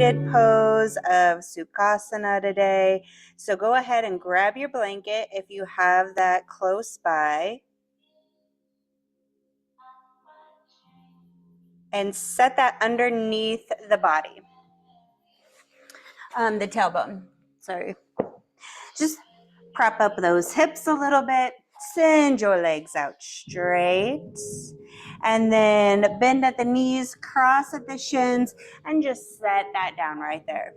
seated pose of Kakasana today. So go ahead and grab your blanket if you have that close by. And set that underneath the body. The tailbone, sorry. Just prop up those hips a little bit. Send your legs out straight. And then bend at the knees, cross at the shins, and just set that down right there.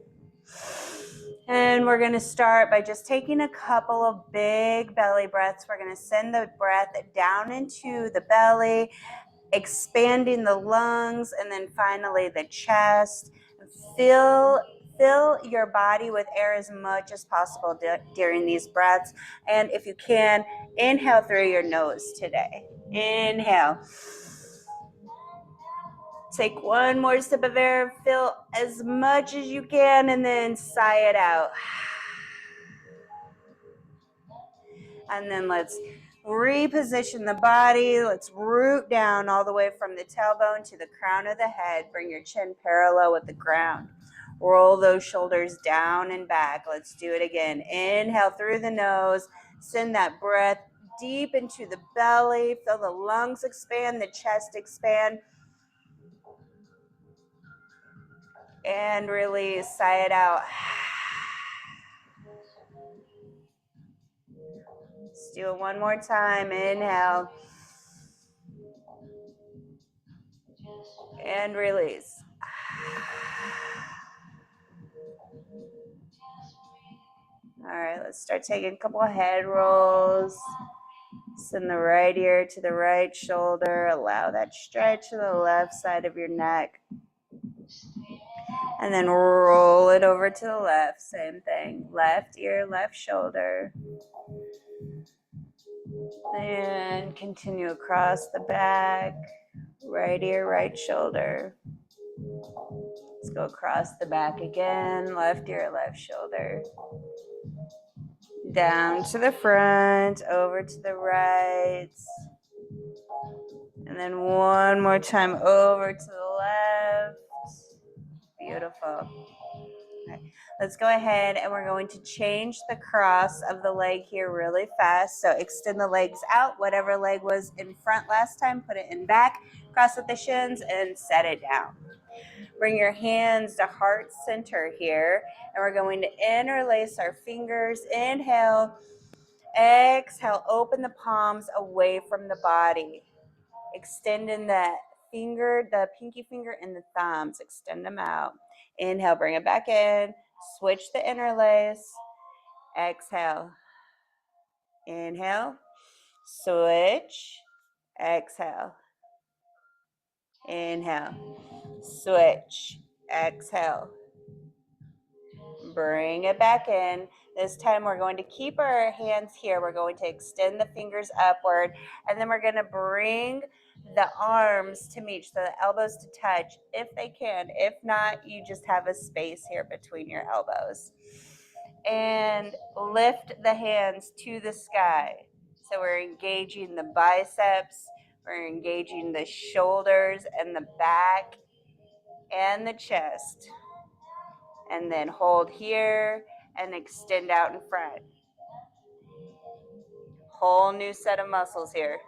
And we're going to start by just taking a couple of big belly breaths. We're going to send the breath down into the belly, expanding the lungs, and then finally the chest. Fill your body with air as much as possible during these breaths. And if you can, inhale through your nose today. Inhale. Take one more sip of air, fill as much as you can, and then sigh it out. And then let's reposition the body. Let's root down all the way from the tailbone to the crown of the head. Bring your chin parallel with the ground. Roll those shoulders down and back. Let's do it again. Inhale through the nose. Send that breath deep into the belly. Feel the lungs expand, the chest expand. And release. Sigh it out. Let's do it one more time. Inhale. And release. All right, let's start taking a couple of head rolls. Send the right ear to the right shoulder. Allow that stretch to the left side of your neck. And then roll it over to the left. Same thing. Left ear, left shoulder. And continue across the back. Right ear, right shoulder. Let's go across the back again. Left ear, left shoulder. Down to the front, over to the right. And then one more time over to the left. Beautiful. Okay. Let's go ahead and we're going to change the cross of the leg here really fast. So extend the legs out. Whatever leg was in front last time, put it in back. Cross at the shins and set it down. Bring your hands to heart center here. And we're going to interlace our fingers. Inhale. Exhale. Open the palms away from the body. Extending the finger, the pinky finger and the thumbs. Extend them out. Inhale, bring it back in. Switch the interlace. Exhale. Inhale. Switch. Exhale. Inhale. Switch. Exhale. Bring it back in. This time we're going to keep our hands here. We're going to extend the fingers upward. And then we're going to bring the arms to meet, so the elbows to touch if they can. If not, you just have a space here between your elbows. And lift the hands to the sky. So we're engaging the biceps. We're engaging the shoulders and the back and the chest. And then hold here and extend out in front. Whole new set of muscles here.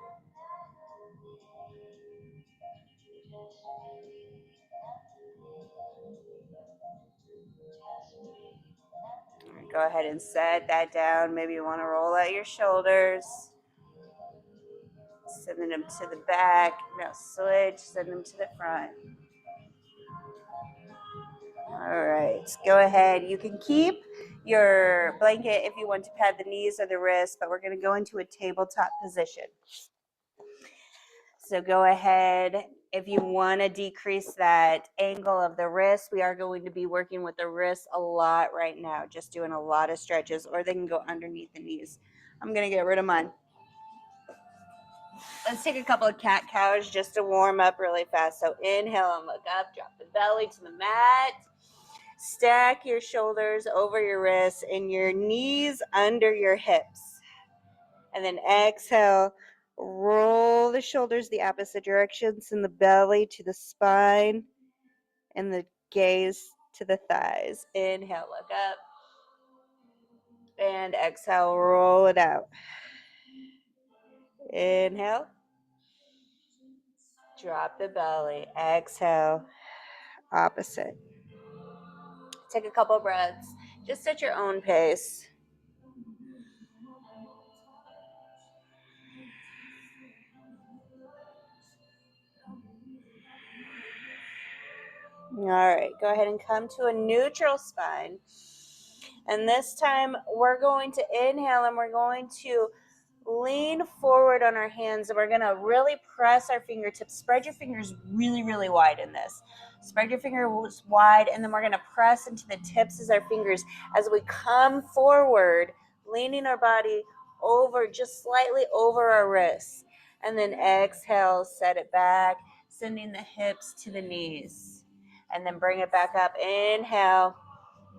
Go ahead and set that down. Maybe you want to roll out your shoulders. Sending them to the back. Now switch, send them to the front. All right, go ahead. You can keep your blanket if you want to pad the knees or the wrists, but we're going to go into a tabletop position. So go ahead. If you want to decrease that angle of the wrist, we are going to be working with the wrists a lot right now, just doing a lot of stretches, or they can go underneath the knees. I'm going to get rid of mine. Let's take a couple of cat cows just to warm up really fast. So inhale and look up, drop the belly to the mat. Stack your shoulders over your wrists and your knees under your hips. And then exhale, roll the shoulders the opposite direction. Send the belly to the spine and the gaze to the thighs. Inhale, look up. And exhale, roll it out. Inhale. Drop the belly. Exhale. Opposite. Take a couple breaths, just at your own pace. All right, go ahead and come to a neutral spine. And this time we're going to inhale and we're going to lean forward on our hands, and we're going to really press our fingertips. Spread your fingers really, really wide in this. Spread your fingers wide, and then we're going to press into the tips of our fingers as we come forward, leaning our body over, just slightly over our wrists. And then exhale, set it back, sending the hips to the knees. And then bring it back up. Inhale,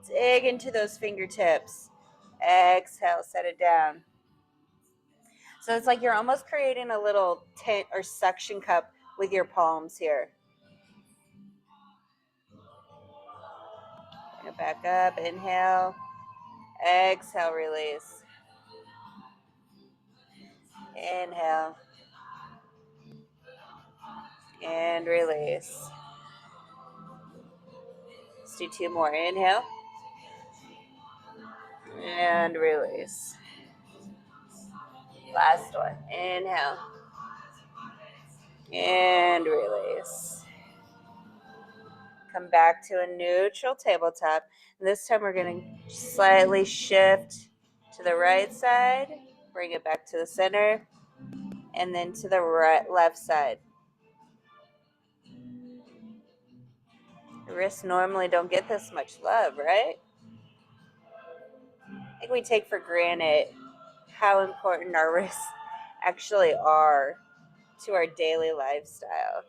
dig into those fingertips. Exhale, set it down. So it's like you're almost creating a little tent or suction cup with your palms here. Bring it back up. Inhale. Exhale, release. Inhale. And release. Let's do two more. Inhale. And release. Last one. Inhale. And release. Come back to a neutral tabletop. And this time we're going to slightly shift to the right side. Bring it back to the center. And then to the right, left side. The wrists normally don't get this much love, right? I think we take for granted how important our wrists actually are to our daily lifestyle.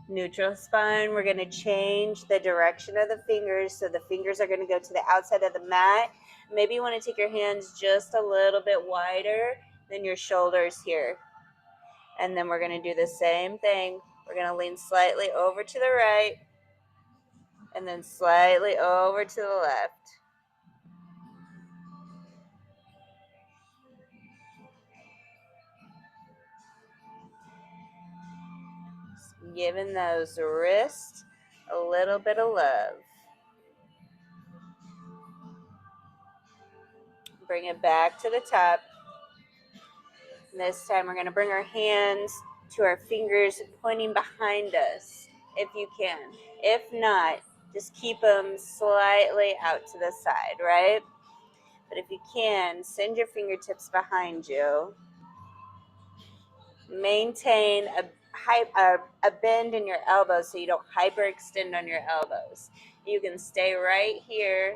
Neutral spine, we're going to change the direction of the fingers. So the fingers are going to go to the outside of the mat. Maybe you want to take your hands just a little bit wider than your shoulders here. And then we're going to do the same thing. We're going to lean slightly over to the right and then slightly over to the left. Giving those wrists a little bit of love. Bring it back to the top. And this time we're going to bring our hands to our fingers pointing behind us, if you can. If not, just keep them slightly out to the side, right? But if you can, send your fingertips behind you. Maintain a bend in your elbows so you don't hyperextend on your elbows. You can stay right here,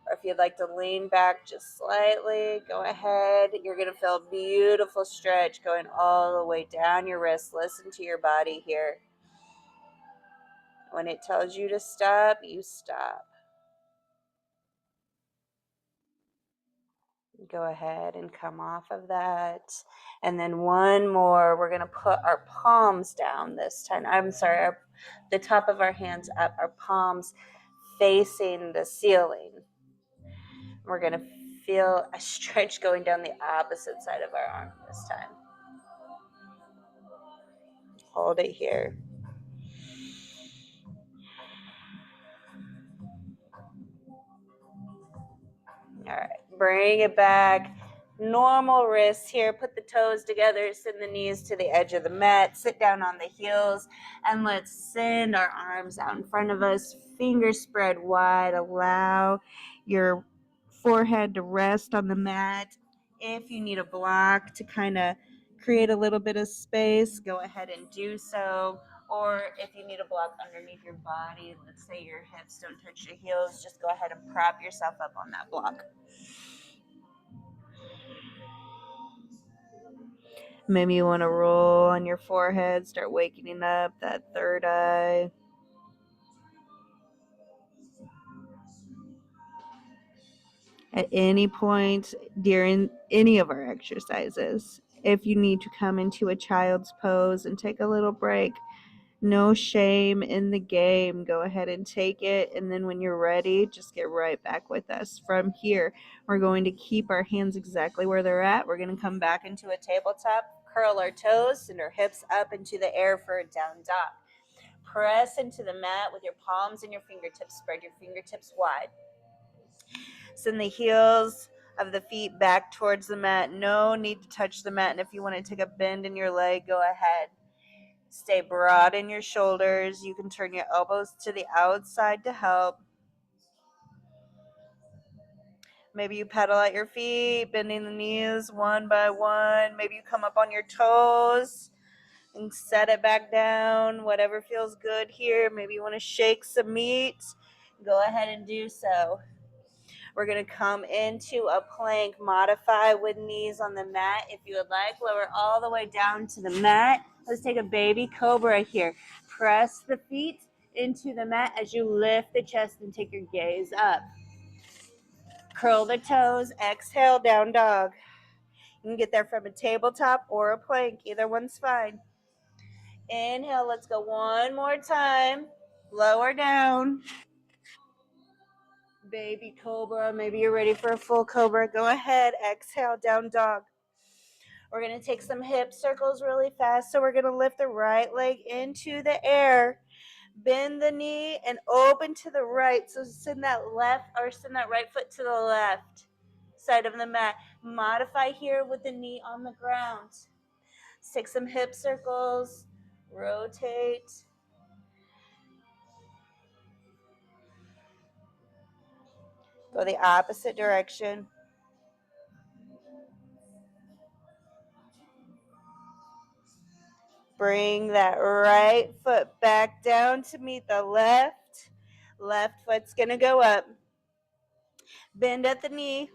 or if you'd like to lean back just slightly, go ahead. You're going to feel a beautiful stretch going all the way down your wrist. Listen to your body here. When it tells you to stop, you stop. Go ahead and come off of that. And then one more, we're going to put our palms down this time. I'm sorry, the top of our hands up, our palms facing the ceiling. We're going to feel a stretch going down the opposite side of our arm this time. Hold it here. All right, bring it back. Normal wrists here. Put the toes together, send the knees to the edge of the mat. Sit down on the heels, and let's send our arms out in front of us. Fingers spread wide. Allow your forehead to rest on the mat. If you need a block to kind of create a little bit of space, go ahead and do so. Or if you need a block underneath your body, let's say your hips don't touch your heels, just go ahead and prop yourself up on that block. Maybe you want to roll on your forehead, start waking up that third eye. At any point during any of our exercises, if you need to come into a child's pose and take a little break, No shame in the game. Go ahead and take it. And then when you're ready, just get right back with us. From here, we're going to keep our hands exactly where they're at. We're going to come back into a tabletop, curl our toes, send our hips up into the air for a down dog. Press into the mat with your palms and your fingertips. Spread your fingertips wide. Send the heels of the feet back towards the mat. No need to touch the mat. And if you want to take a bend in your leg, go ahead. Stay broad in your shoulders. You can turn your elbows to the outside to help. Maybe you pedal at your feet, bending the knees one by one. Maybe you come up on your toes and set it back down. Whatever feels good here. Maybe you want to shake some meat. Go ahead and do so. We're going to come into a plank, modify with knees on the mat. If you would like, lower all the way down to the mat. Let's take a baby cobra here. Press the feet into the mat as you lift the chest and take your gaze up. Curl the toes, exhale, down dog. You can get there from a tabletop or a plank. Either one's fine. Inhale, let's go one more time. Lower down. Baby cobra, maybe you're ready for a full cobra. Go ahead, exhale, down dog. We're going to take some hip circles really fast. So we're going to lift the right leg into the air, bend the knee, and open to the right. So send that right foot to the left side of the mat. Modify here with the knee on the ground. Let's take some hip circles, rotate. Go the opposite direction. Bring that right foot back down to meet the left. Left foot's going to go up. Bend at the knee.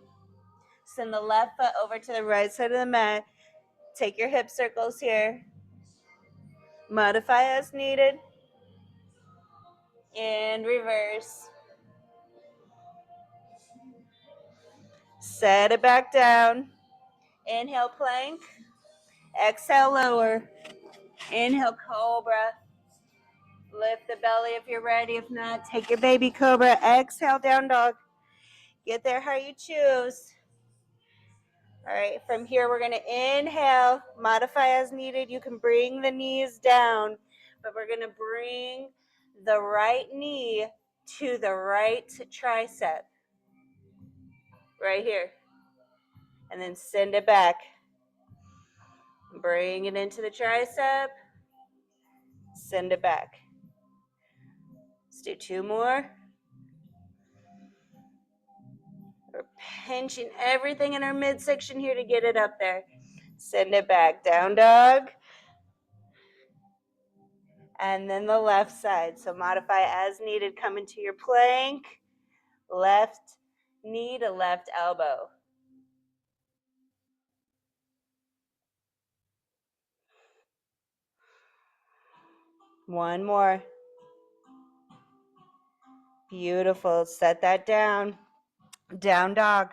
Send the left foot over to the right side of the mat. Take your hip circles here. Modify as needed. And reverse. Set it back down. Inhale, plank. Exhale, lower. Inhale, cobra. Lift the belly if you're ready. If not, take your baby cobra. Exhale, down dog. Get there how you choose. All right, from here, we're going to inhale, modify as needed. You can bring the knees down, but we're going to bring the right knee to the right tricep, right here. And then send it back. Bring it into the tricep, send it back. Let's do two more. We're pinching everything in our midsection here to get it up there. Send it back, down dog. And then the left side. So modify as needed. Come into your plank. Left knee to left elbow. One more. Beautiful. Set that down. Down dog.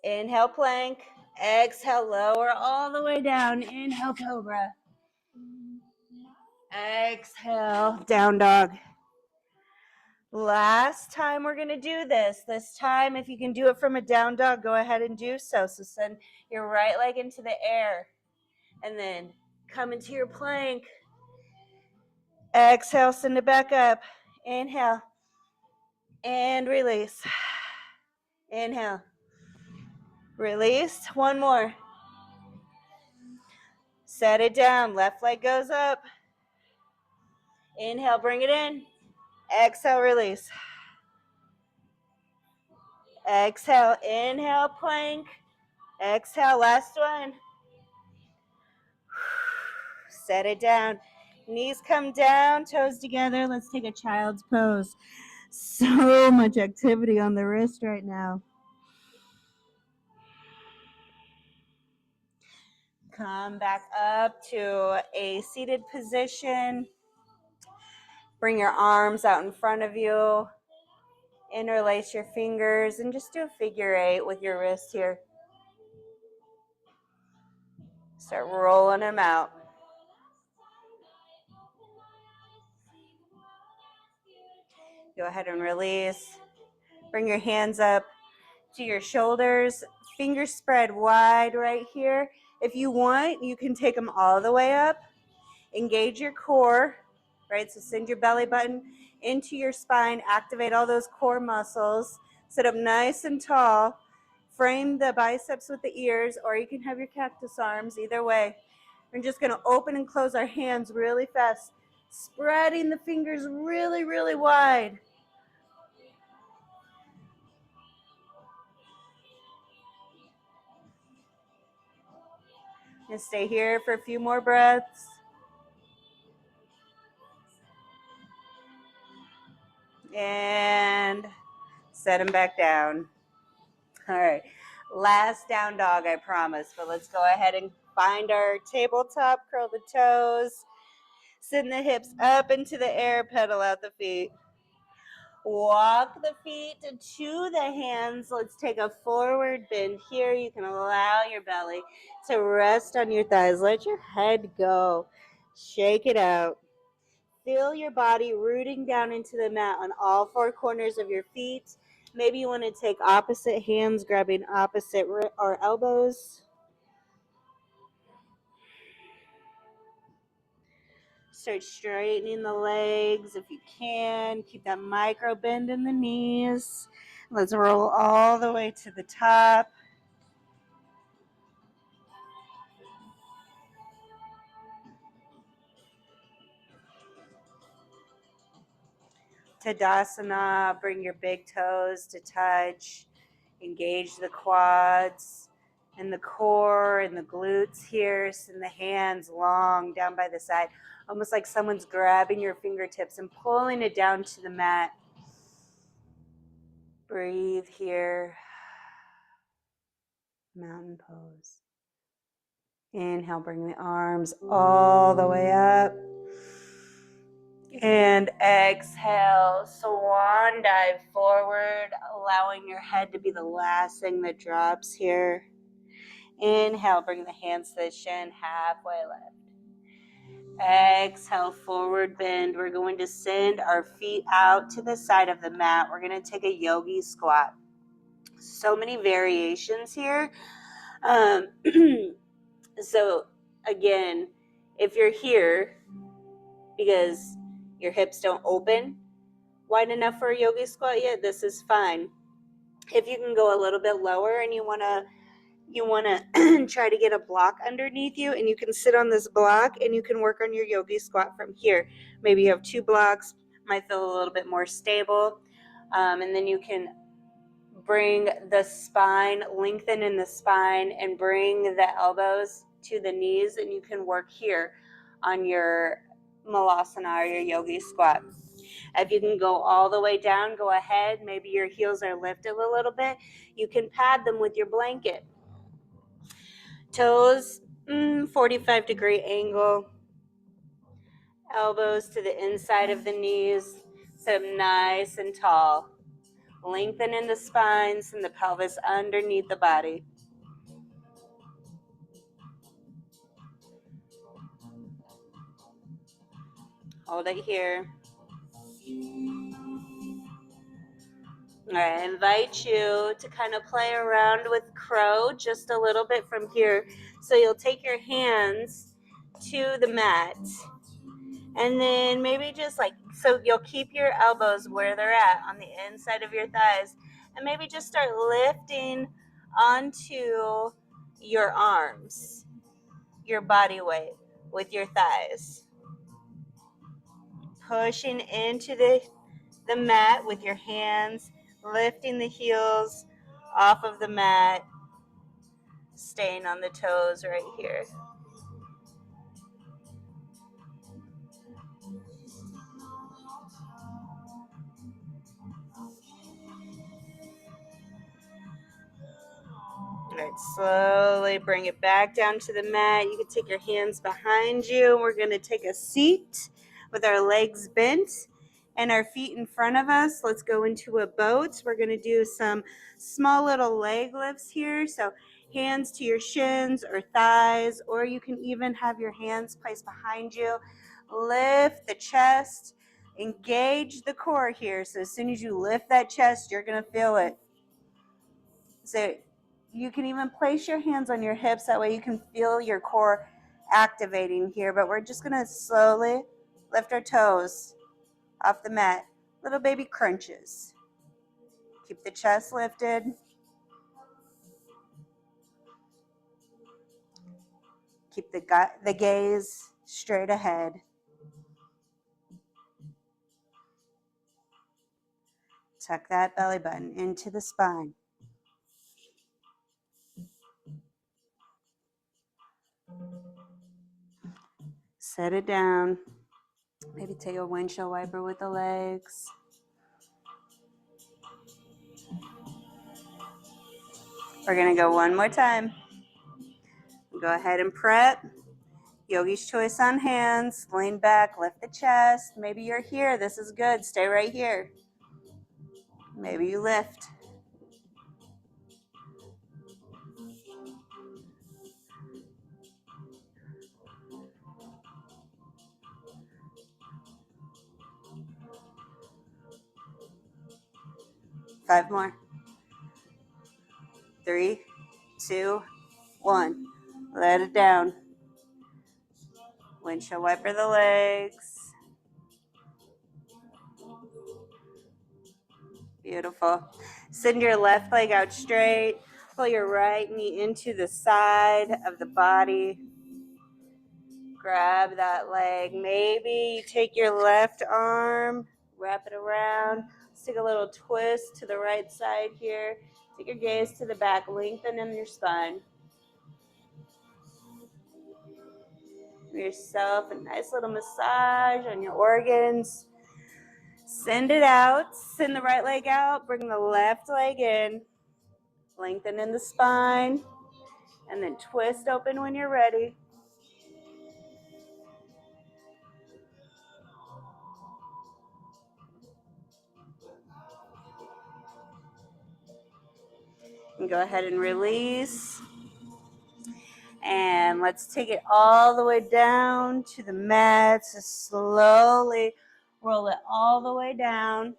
Inhale, plank. Exhale, lower all the way down. Inhale, cobra. Exhale, down dog. Last time we're going to do this. This time, if you can do it from a down dog, go ahead and do so. So send your right leg into the air. And then come into your plank. Exhale, send it back up. Inhale. And release. Inhale. Release. One more. Set it down. Left leg goes up. Inhale, bring it in. Exhale, release. Exhale, inhale, plank. Exhale, last one. Set it down. Knees come down, toes together. Let's take a child's pose. So much activity on the wrist right now. Come back up to a seated position. Bring your arms out in front of you. Interlace your fingers and just do a figure eight with your wrist here. Start rolling them out. Go ahead and release. Bring your hands up to your shoulders. Fingers spread wide right here. If you want, you can take them all the way up. Engage your core, right? So send your belly button into your spine. Activate all those core muscles. Sit up nice and tall. Frame the biceps with the ears, or you can have your cactus arms, either way. We're just going to open and close our hands really fast, spreading the fingers really, really wide. And stay here for a few more breaths. And set them back down. All right, last down dog, I promise. But let's go ahead and find our tabletop, curl the toes, send the hips up into the air, pedal out the feet. Walk the feet to the hands. Let's take a forward bend here. You can allow your belly to rest on your thighs. Let your head go. Shake it out. Feel your body rooting down into the mat on all four corners of your feet. Maybe you want to take opposite hands, grabbing opposite or elbows. Start straightening the legs if you can. Keep that micro bend in the knees. Let's roll all the way to the top. Tadasana, bring your big toes to touch. Engage the quads and the core and the glutes here. Send the hands long down by the side, almost like someone's grabbing your fingertips and pulling it down to the mat. Breathe here. Mountain pose. Inhale, bring the arms all the way up. And exhale, swan dive forward, allowing your head to be the last thing that drops here. Inhale, bring the hands to the shin, halfway lift. Exhale, forward bend. We're going to send our feet out to the side of the mat. We're going to take a yogi squat. So many variations here. So again, if you're here because your hips don't open wide enough for a yogi squat yet, this is fine. If you can go a little bit lower and you want to try to get a block underneath you, and you can sit on this block and you can work on your yogi squat from here. Maybe you have 2 blocks, might feel a little bit more stable. And then you can bring the spine, lengthen in the spine, and bring the elbows to the knees, and you can work here on your malasana or your yogi squat. If you can go all the way down, go ahead. Maybe your heels are lifted a little bit. You can pad them with your blanket. Toes, 45-degree angle. Elbows to the inside of the knees. Sit up nice and tall. Lengthen in the spines and the pelvis underneath the body. Hold it here. I invite you to kind of play around with crow just a little bit from here. So you'll take your hands to the mat, and then maybe just so you'll keep your elbows where they're at on the inside of your thighs, and maybe just start lifting onto your arms, your body weight with your thighs. Pushing into the mat with your hands, lifting the heels off of the mat, staying on the toes right here. All right, slowly bring it back down to the mat. You can take your hands behind you. We're going to take a seat with our legs bent and our feet in front of us. Let's go into a boat. We're going to do some small little leg lifts here. So hands to your shins or thighs, or you can even have your hands placed behind you. Lift the chest, Engage the core here. So as soon as you lift that chest, you're going to feel it. So you can even place your hands on your hips. That way you can feel your core activating here. But we're just going to slowly lift our toes off the mat. Little baby crunches. Keep the chest lifted. Keep the gaze straight ahead. Tuck that belly button into the spine. Set it down. Maybe take a windshield wiper with the legs. We're going to go one more time. Go ahead and prep. Yogi's choice on hands. Lean back, lift the chest. Maybe you're here. This is good. Stay right here. Maybe you lift. Five more. 3, 2, 1. Let it down. Windshield wiper the legs. Beautiful. Send your left leg out straight. Pull your right knee into the side of the body. Grab that leg. Maybe you take your left arm, wrap it around. Let's take a little twist to the right side here. Take your gaze to the back. Lengthen in your spine. Give yourself a nice little massage on your organs. Send it out. Send the right leg out. Bring the left leg in. Lengthen in the spine. And then twist open when you're ready. And go ahead and release. And let's take it all the way down to the mat. So slowly roll it all the way down.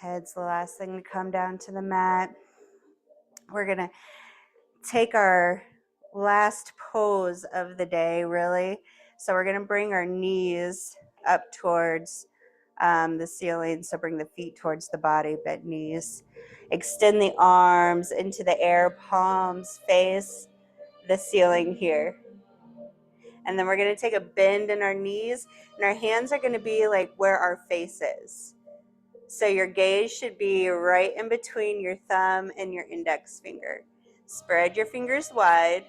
Head's the last thing to come down to the mat. We're going to take our last pose of the day, really. So we're going to bring our knees up towards the ceiling. So bring the feet towards the body, bend knees. Extend the arms into the air, palms face the ceiling here. And then we're going to take a bend in our knees, and our hands are going to be like where our face is. So your gaze should be right in between your thumb and your index finger. Spread your fingers wide.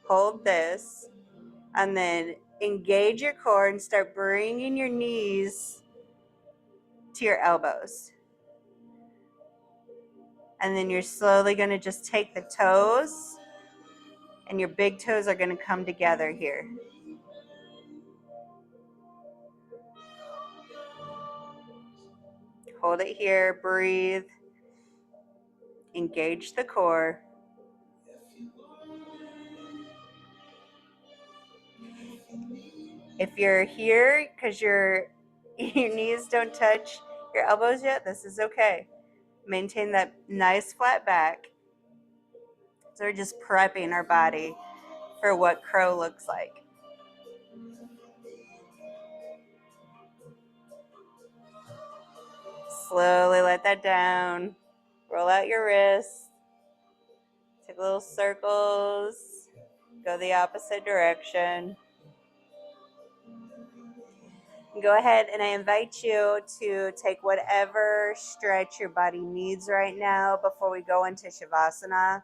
Hold this. And then engage your core and start bringing your knees to your elbows. And then you're slowly going to just take the toes, and your big toes are going to come together here. Hold it here, breathe, engage the core. If you're here because your knees don't touch your elbows yet, this is okay. Maintain that nice flat back. So we're just prepping our body for what crow looks like. Slowly let that down. Roll out your wrists. Take little circles. Go the opposite direction. Go ahead, and I invite you to take whatever stretch your body needs right now before we go into Shavasana.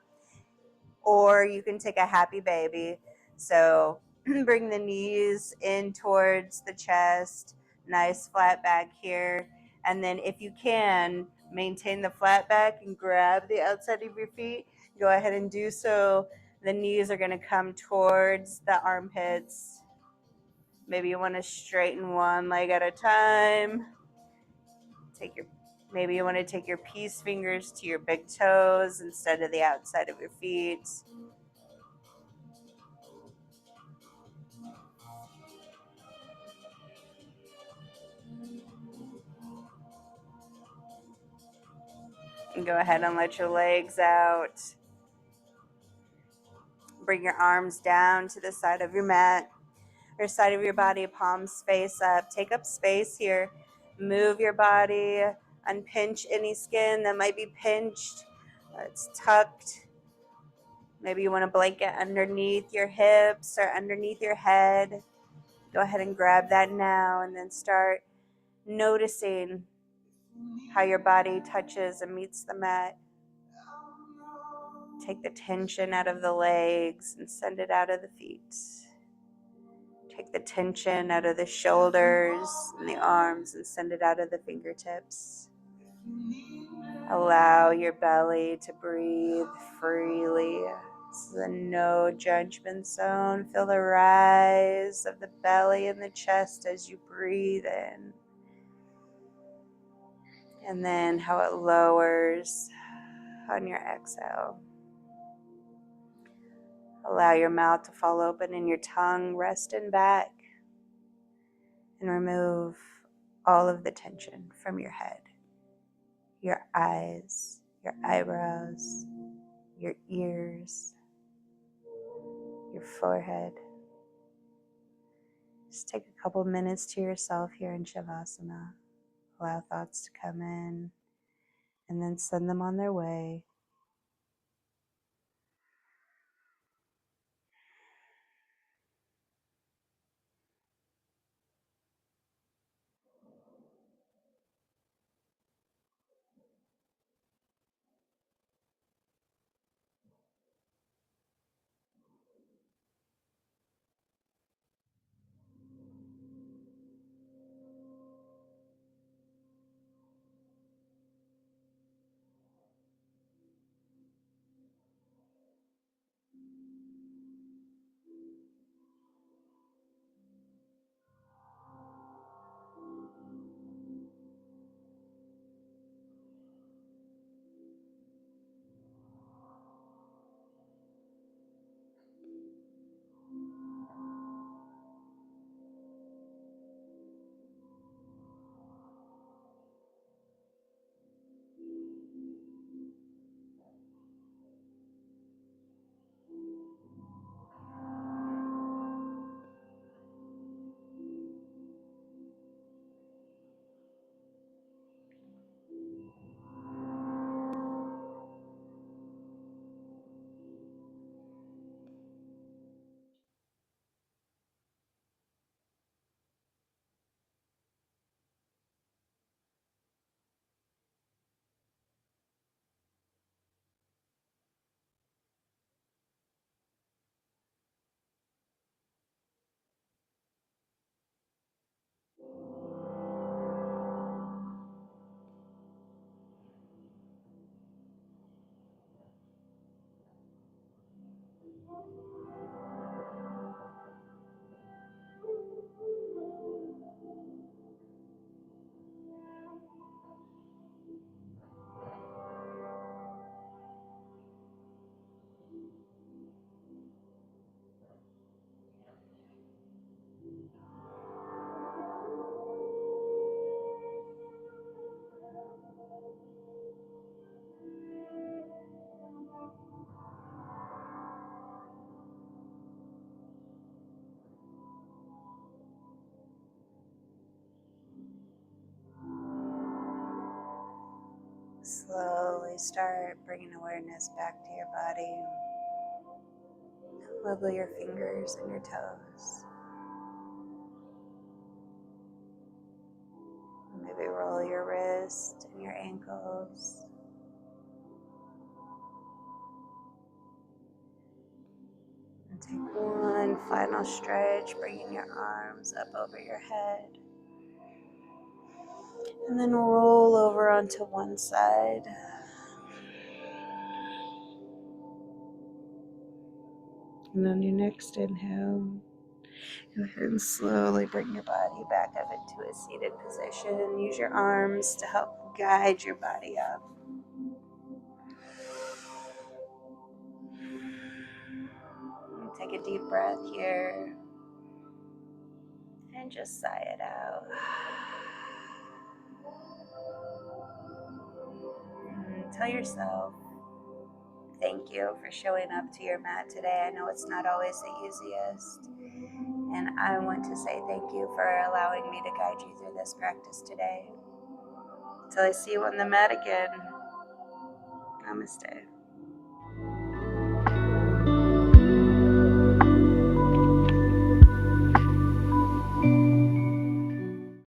Or you can take a happy baby. So bring the knees in towards the chest. Nice flat back here. And then if you can, maintain the flat back and grab the outside of your feet. Go ahead and do so. The knees are going to come towards the armpits. Maybe you want to straighten one leg at a time. Maybe you want to take your peace fingers to your big toes instead of the outside of your feet. And go ahead and let your legs out. Bring your arms down to the side of your mat or side of your body, palms face up. Take up space here. Move your body. Unpinch any skin that might be pinched. It's tucked. Maybe you want a blanket underneath your hips or underneath your head. Go ahead and grab that now and then start noticing how your body touches and meets the mat. Take the tension out of the legs and send it out of the feet. Take the tension out of the shoulders and the arms and send it out of the fingertips. Allow your belly to breathe freely. This is a no judgment zone. Feel the rise of the belly and the chest as you breathe in. And then how it lowers on your exhale. Allow your mouth to fall open and your tongue resting back. And remove all of the tension from your head, your eyes, your eyebrows, your ears, your forehead. Just take a couple minutes to yourself here in Shavasana. Allow thoughts to come in and then send them on their way. Slowly start bringing awareness back to your body. Wiggle your fingers and your toes. Maybe roll your wrist and your ankles. And take one final stretch, bringing your arms up over your head. And then roll over onto one side. And on your next inhale, go ahead and slowly bring your body back up into a seated position. Use your arms to help guide your body up. And take a deep breath here. And just sigh it out. And Tell yourself, thank you for showing up to your mat today. I know it's not always the easiest. And I want to say thank you for allowing me to guide you through this practice today. Until I see you on the mat again, namaste.